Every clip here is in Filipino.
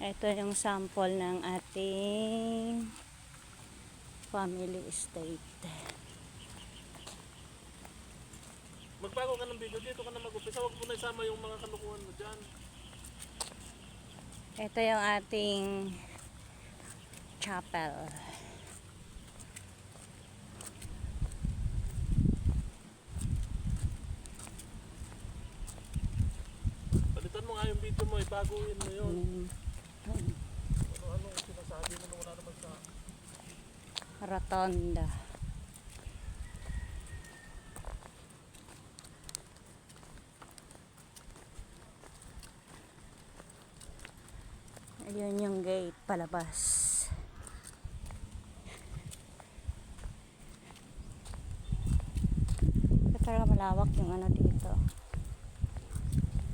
Ito yung sample ng ating family estate. Magbago ka ng video, dito ka na mag-upisa. Huwag mo na isama yung mga kalukuhan mo dyan. Ito yung ating chapel. Palitan mo nga yung video mo, baguhin mo yun. Ano sinasabi mo na wala naman sa... Rotonda. Ayun yung gate palabas. Talaga malawak yung ano dito.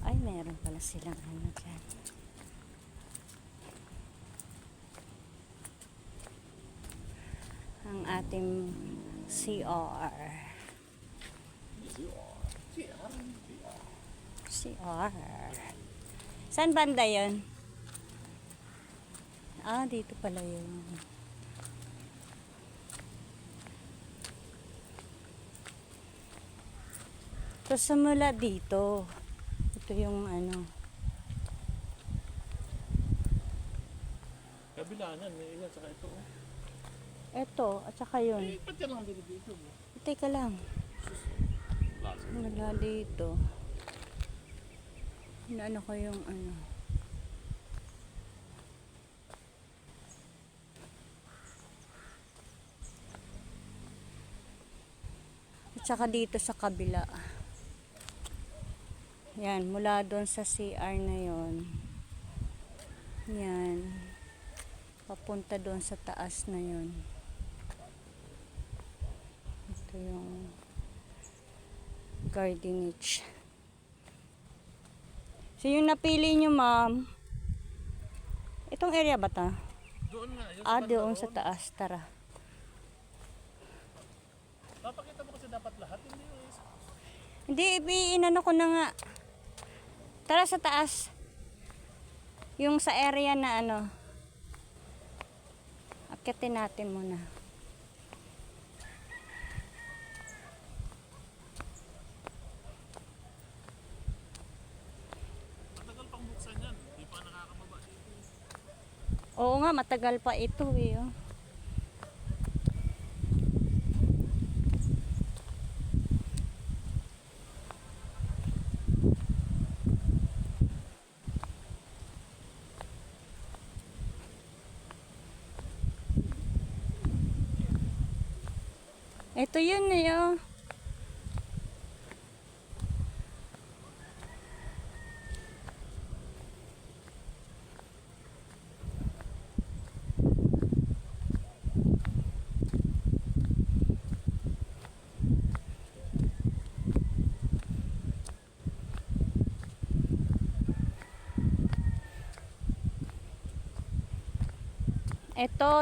Ay, meron pala silang ano dyan. Ang ating CR. CR. Saan banda yun? Ah, dito pala yun. So, simula dito. Ito yung ano. Kabila yan, may ilan saka ito. Ito, at saka yun. Eh, ba't yan ang binibito mo? Teka lang. Wala dito. Inaano ko yung ano. At saka dito sa kabila. Yan, mula doon sa CR na yon. Yan. Papunta doon sa taas na yon. Ito yung gardenage. So yung napili nyo, ma'am, itong area ba ta? Doon nga. Doon sa taas. Tara. Papakita mo kasi dapat lahat. Hindi yung isa. Hindi, inano ko na nga. Tara sa taas. Yung sa area na ano. Akitin natin muna. Matagal pang buksan yan. Hindi pa nakakababa dito. Oo nga, matagal pa ito eh. Oh. Ito yun eh. Oh.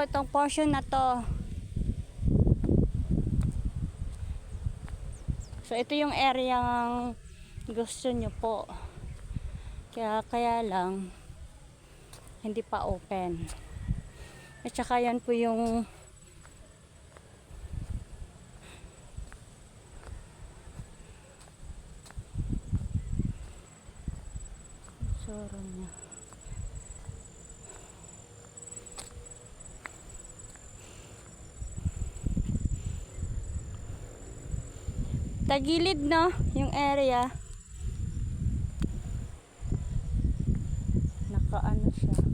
Itong portion na to. So, ito yung area ng gusto nyo po. Kaya lang, hindi pa open. At saka yan po yung soro niya. Tagilid no, yung area. Nakaano siya.